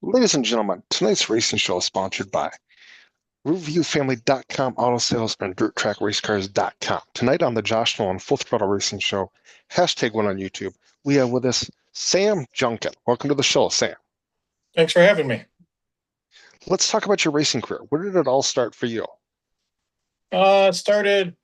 Ladies and gentlemen, tonight's racing show is sponsored by ReviewFamily.com, Auto Sales, and DirtTrackRaceCars.com. Tonight on the Josh Nolan Full Throttle Racing Show, #1 on YouTube, we have with us Sam Junkin. Welcome to the show, Sam. Thanks for having me. Let's talk about your racing career. Where did it all start for you? It started,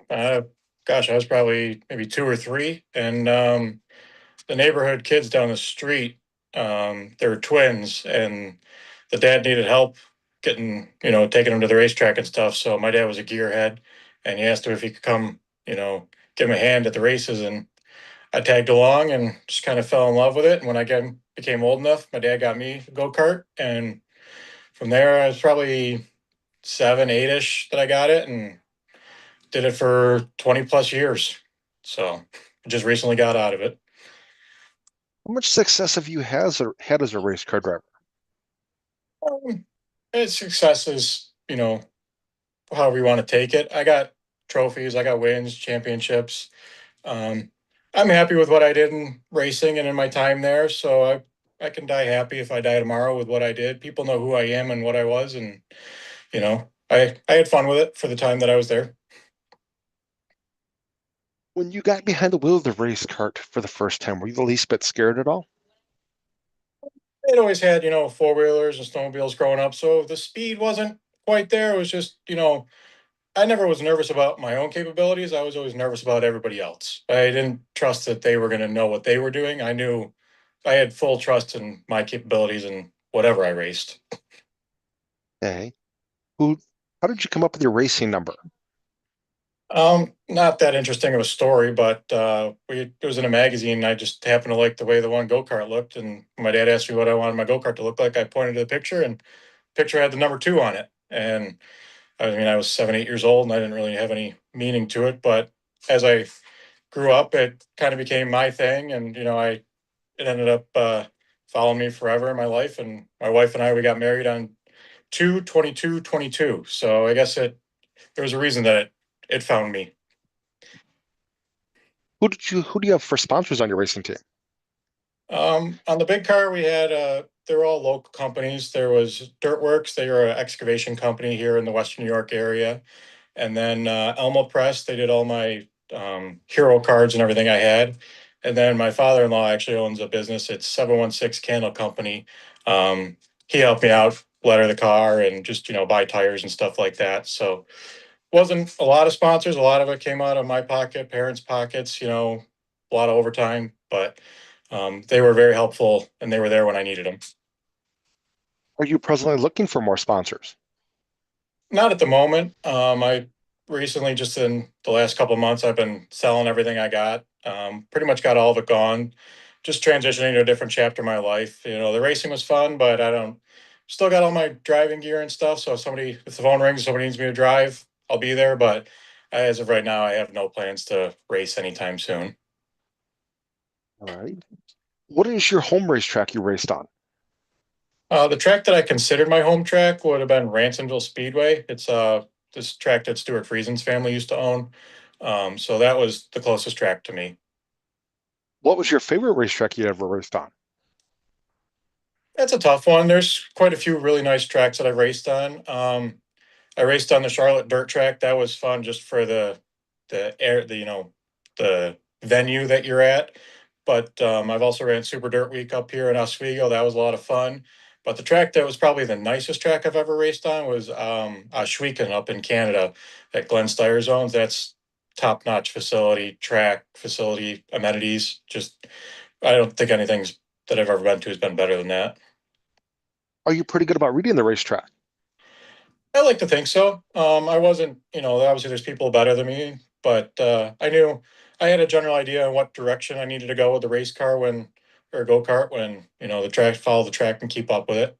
gosh, I was probably maybe 2 or 3, and the neighborhood kids down the street, they were twins, and the dad needed help getting, taking them to the racetrack and stuff. So my dad was a gearhead, and he asked him if he could come, give him a hand at the races, and I tagged along and just kind of fell in love with it. And when I became old enough, my dad got me a go-kart, and from there I was probably 7, 8-ish that I got it, and did it for 20 plus years. So I just recently got out of it. How much success have you had as a race car driver? Its success is, however you want to take it. I got trophies, I got wins, championships. Um, I'm happy with what I did in racing and in my time there. So I can die happy if I die tomorrow with what I did. People know who I am and what I was. And, I had fun with it for the time that I was there. When you got behind the wheel of the race cart for the first time, were you the least bit scared at all? It always had, four-wheelers and snowmobiles growing up. So the speed wasn't quite there. It was just, I never was nervous about my own capabilities. I was always nervous about everybody else. I didn't trust that they were going to know what they were doing. I knew I had full trust in my capabilities and whatever I raced. Okay. How did you come up with your racing number? Not that interesting of a story, but it was in a magazine. And I just happened to like the way the one go-kart looked, and my dad asked me what I wanted my go-kart to look like. I pointed to the picture, and the picture had the number 2 on it. And I mean, I was 7, 8 years old, and I didn't really have any meaning to it. But as I grew up, it kind of became my thing, and it ended up following me forever in my life. And my wife and I, we got married on 2/22/22. So I guess there was a reason that it found me. Who do you have for sponsors on your racing team? On the big car, we had they were all local companies. There was Dirtworks. They were an excavation company here in the Western New York area. And then Elmo Press, they did all my hero cards and everything I had. And then my father-in-law actually owns a business. It's 716 Candle Company. He helped me out, letter the car, and just buy tires and stuff like that. So wasn't a lot of sponsors. A lot of it came out of my pocket, parents' pockets. A lot of overtime, but they were very helpful, and they were there when I needed them. Are you presently looking for more sponsors? Not at the moment. I recently, just in the last couple of months, I've been selling everything I got. Pretty much got all of it gone. Just transitioning to a different chapter of my life. The racing was fun, but I don't. Still got all my driving gear and stuff. So if the phone rings, somebody needs me to drive, I'll be there. But as of right now, I have no plans to race anytime soon. All right. What is your home racetrack you raced on? The track that I considered my home track would have been Ransomville Speedway. It's this track that Stuart Friesen's family used to own. So that was the closest track to me. What was your favorite racetrack you ever raced on? That's a tough one. There's quite a few really nice tracks that I've raced on. I raced on the Charlotte dirt track. That was fun just for the venue that you're at. But I've also ran Super Dirt Week up here in Oswego. That was a lot of fun. But the track that was probably the nicest track I've ever raced on was Ohsweken up in Canada that Glenn Steyer's owns. That's top-notch facility, amenities. Just I don't think anything's that I've ever been to has been better than that. Are you pretty good about reading the racetrack? I like to think so. I wasn't, obviously there's people better than me, but I knew I had a general idea on what direction I needed to go with the race car or go kart when, follow the track and keep up with it.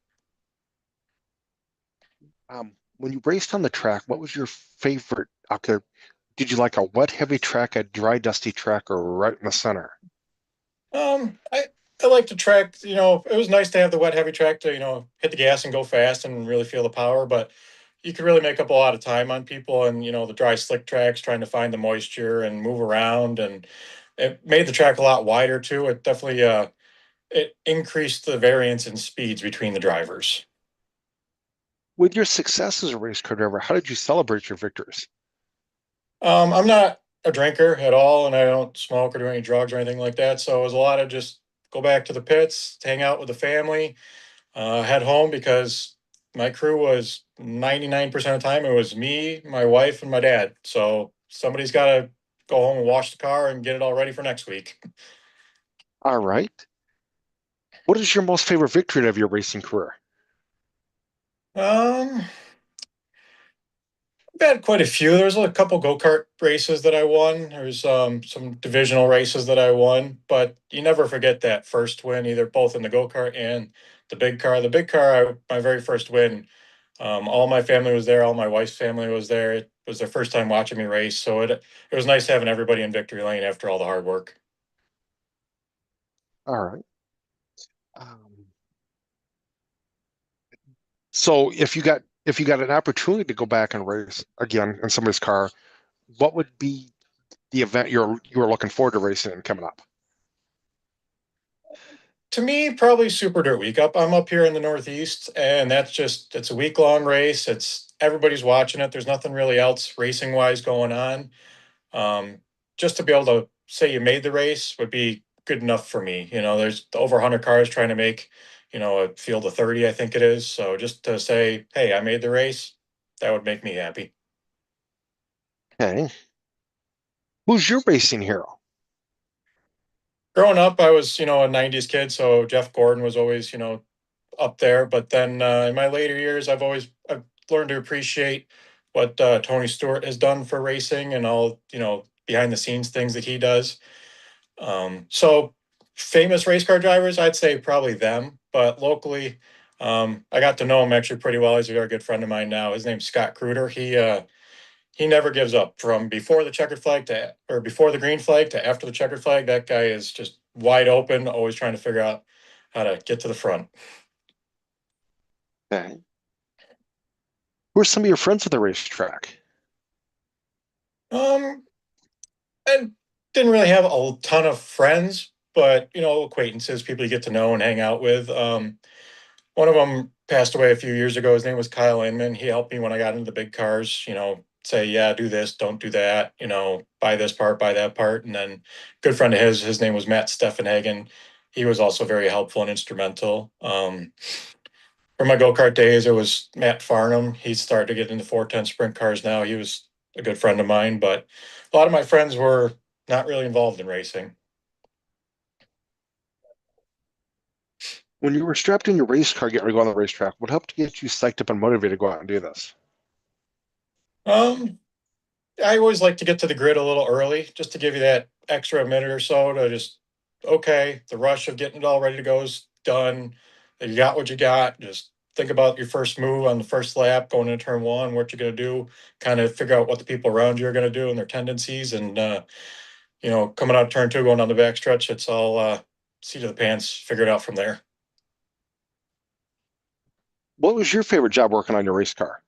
When you raced on the track, what was your favorite? Okay, did you like a wet, heavy track, a dry, dusty track, or right in the center? I I like to track, it was nice to have the wet heavy track to, hit the gas and go fast and really feel the power, but you could really make up a lot of time on people and, the dry slick tracks, trying to find the moisture and move around. And it made the track a lot wider too. It definitely, it increased the variance in speeds between the drivers. With your success as a race car driver, how did you celebrate your victories? I'm not a drinker at all, and I don't smoke or do any drugs or anything like that. So it was a lot of just go back to the pits, hang out with the family, head home because my crew was 99% of the time it was me, my wife, and my dad. So somebody's got to go home and wash the car and get it all ready for next week. All right. What is your most favorite victory of your racing career? Um, I've had quite a few. There's a couple go-kart races that I won. There's some divisional races that I won, but you never forget that first win, either both in the go-kart and the big car. The big car, my very first win. All my family was there. All my wife's family was there. It was their first time watching me race, so it was nice having everybody in victory lane after all the hard work. All right. Um, so if you got an opportunity to go back and race again in somebody's car, what would be the event you were looking forward to racing and coming up? To me, probably Super Dirt Week. I'm up here in the Northeast, and it's a week long race. It's everybody's watching it. There's nothing really else racing wise going on. Um, just to be able to say you made the race would be good enough for me. There's over 100 cars trying to make, a field of 30, I think it is. So just to say, hey, I made the race, that would make me happy. Okay. Who's your racing hero? Growing up, I was, a 90s kid. So Jeff Gordon was always, up there. But then in my later years, I've learned to appreciate what Tony Stewart has done for racing and all, behind the scenes things that he does. So famous race car drivers, I'd say probably them, but locally, I got to know him actually pretty well. He's a very good friend of mine now. His name's Scott Kruder. He never gives up from before the checkered flag to or before the green flag to after the checkered flag. That guy is just wide open, always trying to figure out how to get to the front. Okay. Who are some of your friends at the racetrack? Um, I didn't really have a ton of friends, but acquaintances, people you get to know and hang out with. One of them passed away a few years ago. His name was Kyle Inman. He helped me when I got into the big cars, say, yeah, do this, don't do that, buy this part, buy that part. And then good friend of his name was Matt Steffenhagen. He was also very helpful and instrumental. For my go-kart days, it was Matt Farnham. He's started to get into 410 sprint cars now. He was a good friend of mine, but a lot of my friends were not really involved in racing. When you were strapped in your race car getting ready to go on the racetrack, what helped get you psyched up and motivated to go out and do this? Um, I always like to get to the grid a little early, just to give you that extra minute or so to just, okay, the rush of getting it all ready to go is done. You got what you got. Just think about your first move on the first lap, going into turn one, what you're going to do, kind of figure out what the people around you are going to do and their tendencies. And, coming out turn two, going on the back stretch, it's all seat of the pants, figure it out from there. What was your favorite job working on your race car?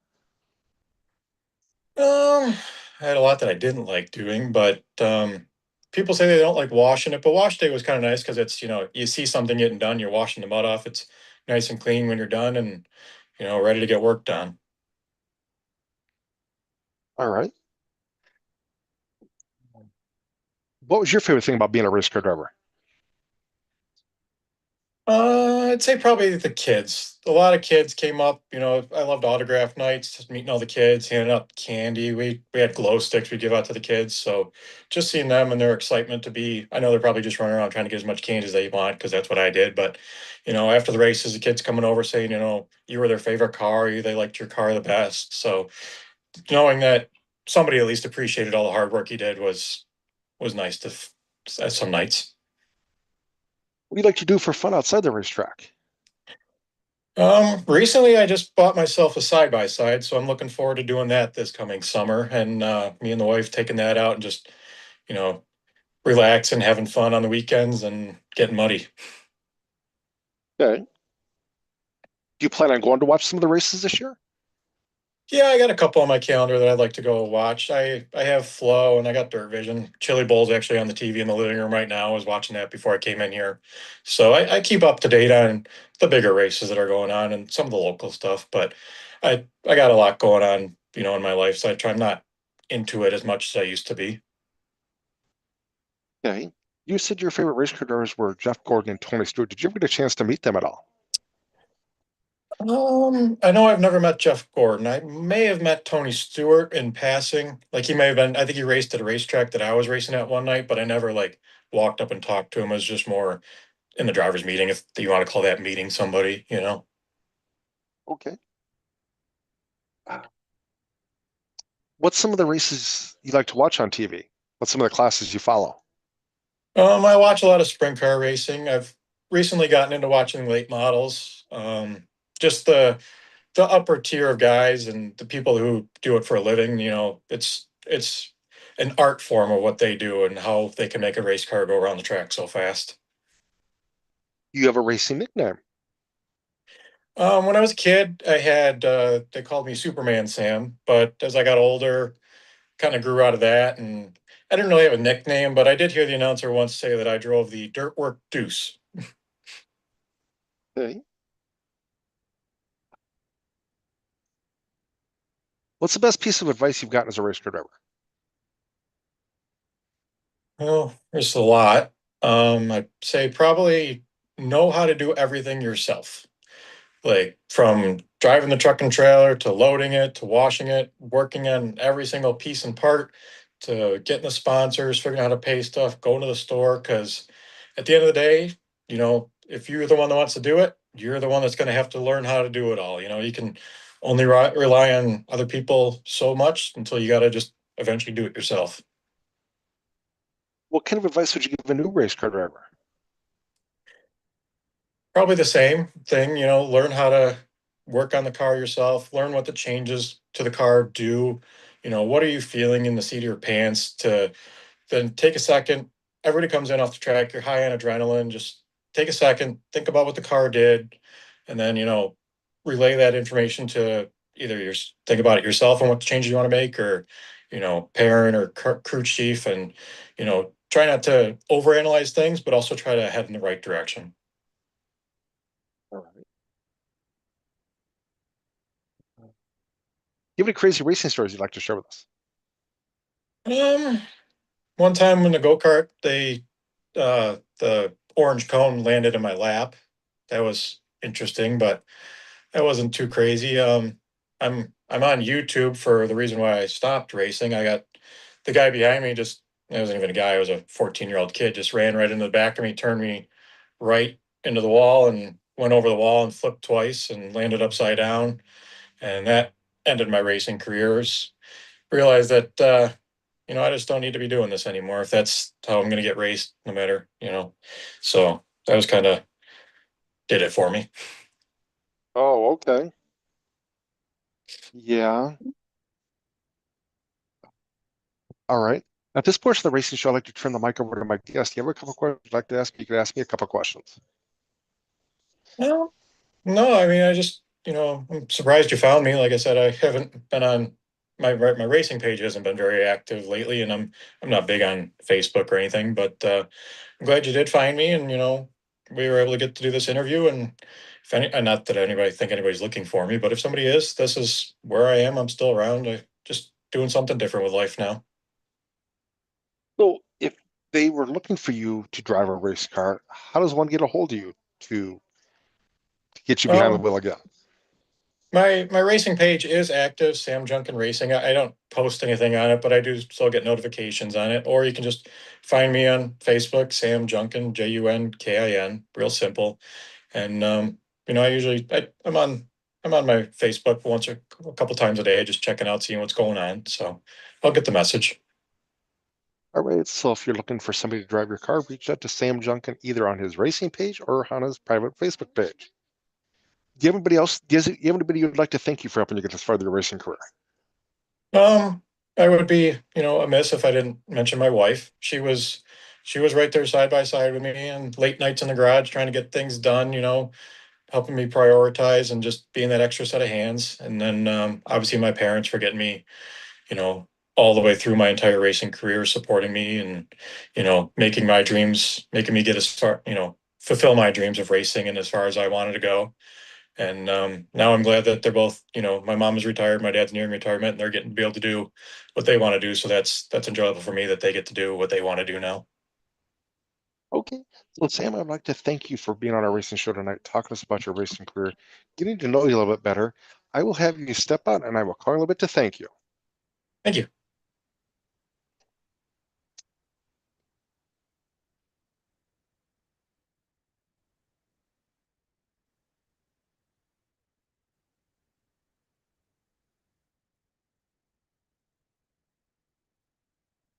I had a lot that I didn't like doing, but people say they don't like washing it. But wash day was kind of nice because it's you see something getting done, you're washing the mud off. It's nice and clean when you're done, and ready to get work done. All right. What was your favorite thing about being a race car driver? I'd say probably the kids. A lot of kids came up. I loved autograph nights, just meeting all the kids, handing out candy. We had glow sticks we give out to the kids. So just seeing them and their excitement to be. I know they're probably just running around trying to get as much candy as they want because that's what I did. But after the races, the kids coming over saying, you were their favorite car, they liked your car the best. So knowing that somebody at least appreciated all the hard work he did was nice to some nights. What do you like to do for fun outside the racetrack? Recently I just bought myself a side by side, so I'm looking forward to doing that this coming summer. And me and the wife taking that out and just, you know, relaxing, having fun on the weekends and getting muddy. Okay. Do you plan on going to watch some of the races this year? Yeah, I got a couple on my calendar that I'd like to go watch. I have Flow and I got Dirt Vision. Chili Bowl's actually on the TV in the living room right now. I was watching that before I came in here. So I keep up to date on the bigger races that are going on and some of the local stuff. But I got a lot going on, in my life. So I try not into it as much as I used to be. Okay. You said your favorite race car drivers were Jeff Gordon and Tony Stewart. Did you ever get a chance to meet them at all? I know I've never met Jeff Gordon. I may have met Tony Stewart in passing. Like he may have been, I think he raced at a racetrack that I was racing at one night, but I never like walked up and talked to him. It was just more in the driver's meeting, if you want to call that meeting somebody. Okay. Uh, What's some of the races you like to watch on TV? What's some of the classes you follow? I watch a lot of sprint car racing. I've recently gotten into watching late models. Just the upper tier of guys and the people who do it for a living, it's an art form of what they do and how they can make a race car go around the track so fast. You have a racing nickname. When I was a kid, I had they called me Superman Sam, but as I got older, kind of grew out of that, and I didn't really have a nickname, but I did hear the announcer once say that I drove the Dirt Work Deuce. Okay. What's the best piece of advice you've gotten as a race car driver? Well, there's a lot. I'd say probably know how to do everything yourself. Like from driving the truck and trailer to loading it to washing it, working on every single piece and part to getting the sponsors, figuring out how to pay stuff, going to the store. Because at the end of the day, if you're the one that wants to do it, you're the one that's going to have to learn how to do it all. You can only rely on other people so much until you got to just eventually do it yourself. What kind of advice would you give a new race car driver? Probably the same thing, learn how to work on the car yourself, learn what the changes to the car do. What are you feeling in the seat of your pants to then take a second. Everybody comes in off the track, you're high on adrenaline. Just take a second, think about what the car did, and then, relay that information to either your think about it yourself and what the changes you want to make, or, parent or crew chief, and, try not to overanalyze things, but also try to head in the right direction. All right. You have any crazy racing stories you'd like to share with us? Um, One time in the go-kart, the orange cone landed in my lap. That was interesting, but that wasn't too crazy. I'm on YouTube for the reason why I stopped racing. I got the guy behind me just it wasn't even a guy, it was a 14-year-old kid, just ran right into the back of me, turned me right into the wall and went over the wall and flipped twice and landed upside down. And that ended my racing careers. Realized that I just don't need to be doing this anymore if that's how I'm gonna get raced, no matter. So that was kind of did it for me. Oh, okay. Yeah. All right. At this portion of the racing show, I'd like to turn the mic over to my guest. You have a couple questions you'd like to ask? You could ask me a couple questions. No, no, I mean, I just, I'm surprised you found me. Like I said, I haven't been on my racing page hasn't been very active lately, and I'm not big on Facebook or anything. But I'm glad you did find me, and we were able to get to do this interview. And if any, not that anybody think anybody's looking for me, but if somebody is, this is where I am. I'm still around. I just doing something different with life now. So, if they were looking for you to drive a race car, how does one get a hold of you to get you behind the Um, wheel again? my racing page is active, Sam Junkin Racing. I don't post anything on it, but I do still get notifications on it. Or you can just find me on Facebook, Sam Junkin, Junkin, real simple. And I'm on my Facebook once or a couple times a day, just checking out, seeing what's going on. So I'll get the message. All right. So, if you're looking for somebody to drive your car, reach out to Sam Junkin either on his racing page or on his private Facebook page. Do you have anybody else? Do you have anybody you'd like to thank you for helping you get this far in your racing career? Um, I would be, amiss if I didn't mention my wife. she was right there side by side with me, and late nights in the garage trying to get things done, helping me prioritize and just being that extra set of hands. And then obviously my parents for getting me, you know, all the way through my entire racing career, supporting me and, making my dreams, making me get as far, fulfill my dreams of racing and as far as I wanted to go. And now I'm glad that they're both, my mom is retired, my dad's nearing retirement, and they're getting to be able to do what they want to do. So that's enjoyable for me that they get to do what they want to do now. Okay. So, Sam, I'd like to thank you for being on our racing show tonight, talking to us about your racing career, getting to know you a little bit better. I will have you step out and I will call you a little bit to thank you. Thank you.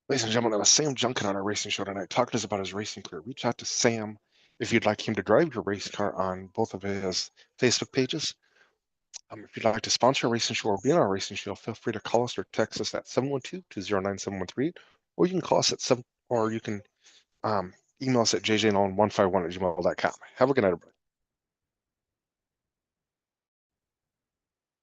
Ladies and gentlemen, that was Sam Junkin on our racing show tonight, talking to us about his racing career. Reach out to Sam if you'd like him to drive your race car on both of his Facebook pages. If you'd like to sponsor a racing show or be on our racing show, feel free to call us or text us at 712-209-7138, or you can call us at 7, or you can email us at jjnolan151@gmail.com. Have a good night, everybody.